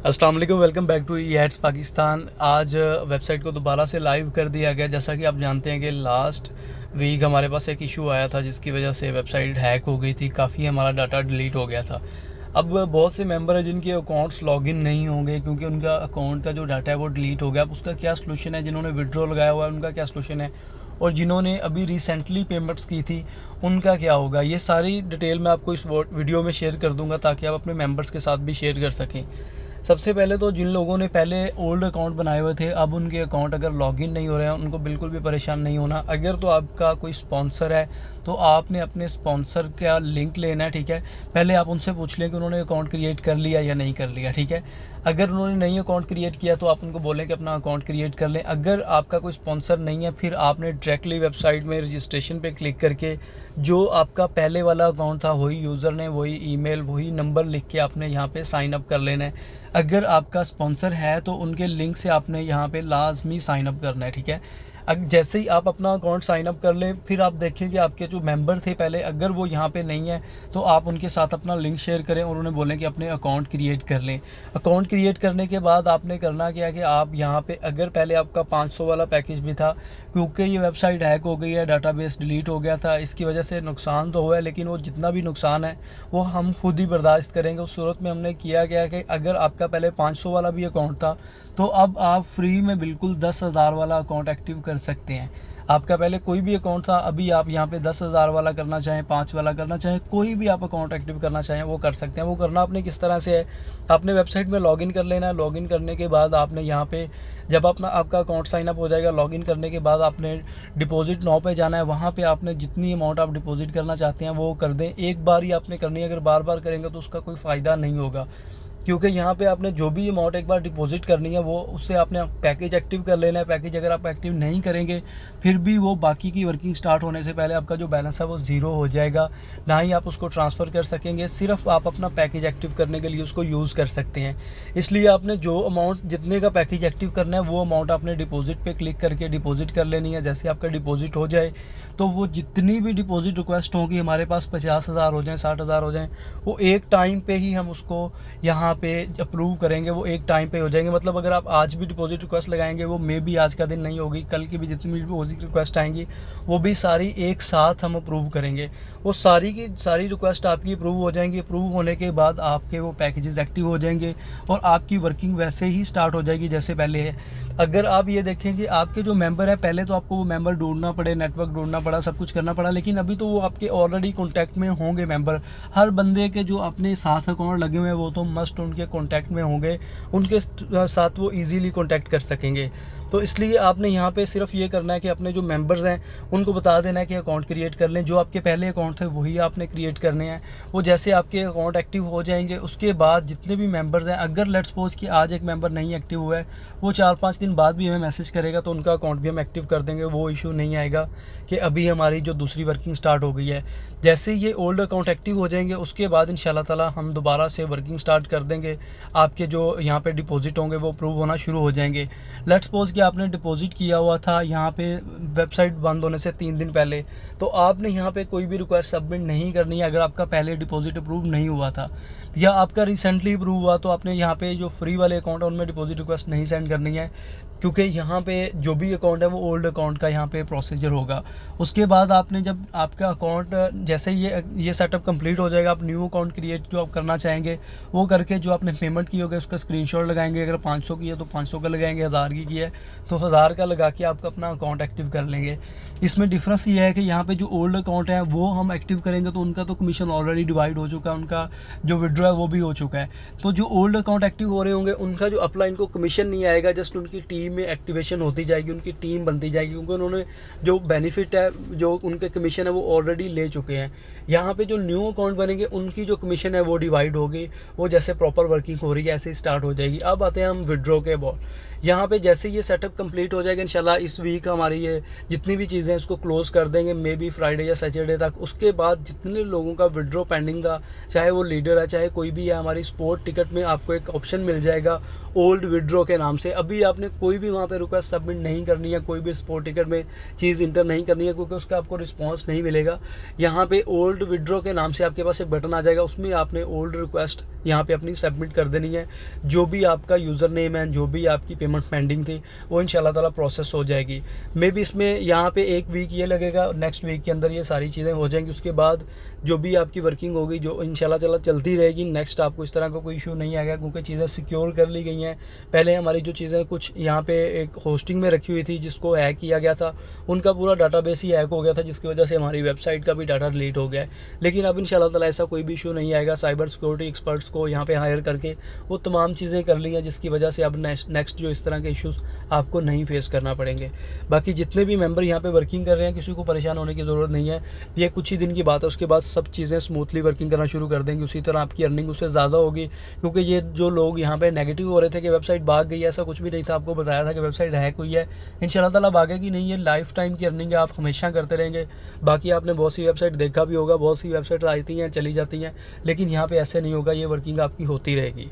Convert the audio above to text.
अस्सलाम वालेकुम, welcome back to E ads Pakistan. आज वेबसाइट को दोबारा से लाइव कर दिया गया। जैसा कि आप जानते हैं कि लास्ट वीक हमारे पास एक इशू आया था जिसकी वजह से वेबसाइट हैक हो गई थी, काफ़ी हमारा डाटा डिलीट हो गया था। अब बहुत से मेंबर हैं जिनके अकाउंट्स लॉगिन नहीं होंगे क्योंकि उनका अकाउंट का जो डाटा है वो डिलीट हो गया। अब उसका क्या सलूशन है? जिन्होंने विड्रॉ लगाया हुआ है उनका क्या सलूशन है, और जिन्होंने अभी रिसेंटली पेमेंट्स की थी उनका क्या होगा, ये सारी डिटेल मैं आपको इस वीडियो में शेयर कर दूंगा ताकि आप अपने मेंबर्स के साथ भी शेयर कर सकें। सबसे पहले तो जिन लोगों ने पहले ओल्ड अकाउंट बनाए हुए थे, अब उनके अकाउंट अगर लॉगिन नहीं हो रहे हैं, उनको बिल्कुल भी परेशान नहीं होना। अगर तो आपका कोई स्पॉन्सर है तो आपने अपने स्पॉन्सर का लिंक लेना है, ठीक है। पहले आप उनसे पूछ लें कि उन्होंने अकाउंट क्रिएट कर लिया या नहीं कर लिया, ठीक है। अगर उन्होंने नहीं अकाउंट क्रिएट किया तो आप उनको बोलें कि अपना अकाउंट क्रिएट कर लें। अगर आपका कोई स्पॉन्सर नहीं है, फिर आपने डायरेक्टली वेबसाइट में रजिस्ट्रेशन पे क्लिक करके जो आपका पहले वाला अकाउंट था वही यूज़र ने, वही ईमेल, वही नंबर लिख के आपने यहाँ पे साइन अप कर लेना है। अगर आपका स्पॉन्सर है तो उनके लिंक से आपने यहाँ पे लाजमी साइन अप करना है, ठीक है। जैसे ही आप अपना अकाउंट साइन अप कर लें, फिर आप देखें कि आपके जो मेंबर थे पहले, अगर वो यहाँ पे नहीं है तो आप उनके साथ अपना लिंक शेयर करें और उन्हें बोलें कि अपने अकाउंट क्रिएट कर लें। अकाउंट क्रिएट करने के बाद आपने करना क्या है कि आप यहाँ पे, अगर पहले आपका 500 वाला पैकेज भी था, क्योंकि ये वेबसाइट हैक हो गई है, डाटाबेस डिलीट हो गया था, इसकी वजह से नुकसान तो हुआ है, लेकिन वो जितना भी नुकसान है वो हम खुद ही बर्दाश्त करेंगे। उस सूरत में हमने किया गया कि अगर आपका पहले 500 वाला भी अकाउंट था तो अब आप फ्री में बिल्कुल 10,000 वाला अकाउंट एक्टिव कर सकते हैं। आपका पहले कोई भी अकाउंट था, अभी आप यहाँ पे 10,000 वाला करना चाहें, 5 वाला करना चाहें, कोई भी आप अकाउंट एक्टिव करना चाहें वो कर सकते हैं। वो करना आपने किस तरह से है, आपने वेबसाइट में लॉगिन कर लेना है। लॉगिन करने के बाद आपने यहाँ पे, जब अपना आपका अकाउंट साइन अप हो जाएगा, लॉगिन करने के बाद आपने डिपॉजिट नाउ पे जाना है। वहाँ पे आपने जितनी अमाउंट आप डिपॉजिट करना चाहते हैं वो कर दें। एक बार ही आपने करनी है, अगर बार बार करेंगे तो उसका कोई फ़ायदा नहीं होगा, क्योंकि यहाँ पे आपने जो भी अमाउंट एक बार डिपॉजिट करनी है वो उससे आपने पैकेज एक्टिव कर लेना है। पैकेज अगर आप एक्टिव नहीं करेंगे फिर भी वो बाकी की वर्किंग स्टार्ट होने से पहले आपका जो बैलेंस है वो ज़ीरो हो जाएगा, ना ही आप उसको ट्रांसफ़र कर सकेंगे। सिर्फ आप अपना पैकेज एक्टिव करने के लिए उसको यूज़ कर सकते हैं। इसलिए आपने जो अमाउंट, जितने का पैकेज एक्टिव करना है वो अमाउंट आपने डिपॉजिट पे क्लिक करके डिपॉजिट कर लेनी है। जैसे आपका डिपॉजिट हो जाए तो वो जितनी भी डिपॉजिट रिक्वेस्ट होगी, हमारे पास 50,000 हो जाएँ, 60,000 हो जाएँ, वो एक टाइम पे ही हम उसको यहाँ पे अप्रूव करेंगे। वो एक टाइम पे हो जाएंगे। मतलब अगर आप आज भी डिपॉजिट रिक्वेस्ट लगाएंगे वो मे भी आज का दिन नहीं होगी, कल की भी जितनी भी डिपॉजिट रिक्वेस्ट आएंगी वो भी सारी एक साथ हम अप्रूव करेंगे। वो सारी की सारी रिक्वेस्ट आपकी अप्रूव हो जाएंगी। अप्रूव होने के बाद आपके वो पैकेजेस एक्टिव हो जाएंगे और आपकी वर्किंग वैसे ही स्टार्ट हो जाएगी जैसे पहले है। अगर आप ये देखें कि आपके जो मेंबर है, पहले तो आपको वो मेंबर ढूंढना पड़े, नेटवर्क ढूंढना पड़ा, सब कुछ करना पड़ा, लेकिन अभी तो वो आपके ऑलरेडी कॉन्टैक्ट में होंगे मेंबर। हर बंदे के जो अपने साथ अकाउंट लगे हुए हैं वो तो मस्ट उनके कॉन्टैक्ट में होंगे, उनके साथ वो इजीली कॉन्टैक्ट कर सकेंगे। तो इसलिए आपने यहाँ पे सिर्फ ये करना है कि अपने जो मेंबर्स हैं उनको बता देना है कि अकाउंट क्रिएट कर लें। जो आपके पहले अकाउंट थे वही आपने क्रिएट करने हैं। वो जैसे आपके अकाउंट एक्टिव हो जाएंगे उसके बाद जितने भी मेंबर्स हैं, अगर लेट्स सपोज कि आज एक मेंबर नहीं एक्टिव हुआ है, वो 4-5 दिन बाद भी हमें मैसेज करेगा तो उनका अकाउंट भी हम एक्टिव कर देंगे। वो इशू नहीं आएगा कि अभी हमारी जो दूसरी वर्किंग स्टार्ट हो गई है। जैसे ये ओल्ड अकाउंट एक्टिव हो जाएंगे उसके बाद इंशाल्लाह ताला हम दोबारा से वर्किंग स्टार्ट कर देंगे। आपके जो यहाँ पे डिपॉजिट होंगे वो अप्रूव होना शुरू हो जाएंगे। लेट्स सपोज कि आपने डिपॉजिट किया हुआ था यहाँ पे वेबसाइट बंद होने से 3 दिन पहले, तो आपने यहाँ पे कोई भी रिक्वेस्ट सबमिट नहीं करनी है। अगर आपका पहले डिपॉजिट अप्रूव नहीं हुआ था या आपका रिसेंटली अप्रूव हुआ तो आपने यहाँ पे जो फ्री वाले अकाउंट है उनमें डिपॉजिट रिक्वेस्ट नहीं सेंड करनी है, क्योंकि यहाँ पे जो भी अकाउंट है वो ओल्ड अकाउंट का यहाँ पे प्रोसीजर होगा। उसके बाद आपने, जब आपका अकाउंट, जैसे ये सेटअप कंप्लीट हो जाएगा, आप न्यू अकाउंट क्रिएट जो आप करना चाहेंगे वो करके जो आपने पेमेंट की होगी उसका स्क्रीनशॉट लगाएंगे। अगर 500 की है तो 500 का लगाएंगे, 1000 की है तो 1000 का लगा के आपका अपना अकाउंट एक्टिव कर लेंगे। इसमें डिफरेंस ये है कि यहाँ पे जो ओल्ड अकाउंट है वो हम एक्टिव करेंगे तो उनका तो कमीशन ऑलरेडी डिवाइड हो चुका है, उनका जो विड्रॉ है वो भी हो चुका है। तो जो ओल्ड अकाउंट एक्टिव हो रहे होंगे उनका जो अपलाइन को कमीशन नहीं आएगा, जस्ट उनकी टीम में एक्टिवेशन होती जाएगी, उनकी टीम बनती जाएगी, क्योंकि उन्होंने जो बेनिफिट है, जो उनके कमीशन है वो ऑलरेडी ले चुके हैं। यहाँ पे जो न्यू अकाउंट बनेंगे उनकी जो कमीशन है वो डिवाइड होगी, वो जैसे प्रॉपर वर्किंग हो रही है ऐसे ही स्टार्ट हो जाएगी। अब आते हैं हम विड्रॉ के बाद। यहाँ पे जैसे ये सेटअप कंप्लीट हो जाएगा इंशाल्लाह इस वीक हमारी ये जितनी भी चीज़ें हैं इसको क्लोज कर देंगे, मे बी फ्राइडे या सैटरडे तक। उसके बाद जितने लोगों का विड्रॉ पेंडिंग था, चाहे वो लीडर है चाहे कोई भी है, हमारी स्पोर्ट टिकट में आपको एक ऑप्शन मिल जाएगा ओल्ड विड्रॉ के नाम से। अभी आपने कोई भी वहाँ पे रिक्वेस्ट सबमिट नहीं करनी है, कोई भी स्पोर्ट टिकट में चीज़ इंटर नहीं करनी है, क्योंकि उसका आपको रिस्पॉन्स नहीं मिलेगा। यहाँ पे ओल्ड विड्रॉ के नाम से आपके पास एक बटन आ जाएगा, उसमें आपने ओल्ड रिक्वेस्ट यहाँ पे अपनी सबमिट कर देनी है। जो भी आपका यूज़र नेम है, जो भी आपकी पेमेंट पेंडिंग थी, वो इंशाल्लाह ताला प्रोसेस हो जाएगी। मे बी इसमें यहाँ पे 1 वीक ये लगेगा, नेक्स्ट वीक के अंदर ये सारी चीज़ें हो जाएंगी। उसके बाद जो भी आपकी वर्किंग होगी, जो इंशाल्लाह ताला चलती रहेगी, नेक्स्ट आपको इस तरह का कोई इशू नहीं आएगा, क्योंकि चीज़ें सिक्योर कर ली गई हैं। पहले हमारी जो चीज़ें कुछ यहाँ पे एक होस्टिंग में रखी हुई थी, जिसको हैक किया गया था, उनका पूरा डाटाबेस ही हैक हो गया था, जिसकी वजह से हमारी वेबसाइट का भी डाटा डिलीट हो गया है। लेकिन अब इंशाल्लाह ताला ऐसा कोई भी इशू नहीं आएगा। साइबर सिक्योरिटी एक्सपर्ट्स को यहाँ पे हायर करके वो तमाम चीज़ें कर ली हैं, जिसकी वजह से अब नेक्स्ट जो इस तरह के इश्यूज़ आपको नहीं फेस करना पड़ेंगे। बाकी जितने भी मेंबर यहाँ पे वर्किंग कर रहे हैं, किसी को परेशान होने की ज़रूरत नहीं है। ये कुछ ही दिन की बात है, उसके बाद सब चीज़ें स्मूथली वर्किंग करना शुरू कर देंगे। उसी तरह आपकी अर्निंग उससे ज़्यादा होगी, क्योंकि ये जो लोग यहाँ पे नेगेटिव हो रहे थे कि वेबसाइट भाग गई है, ऐसा कुछ भी नहीं था। आपको बताया था कि वेबसाइट हैक हुई है, इंशाल्लाह ताला भागेगी नहीं है। लाइफ टाइम की अर्निंग है, आप हमेशा करते रहेंगे। बाकी आपने बहुत सी वेबसाइट देखा भी होगा, बहुत सी वेबसाइट आती हैं चली जाती हैं, लेकिन यहाँ पे ऐसे नहीं होगा, ये वर्किंग आपकी होती रहेगी।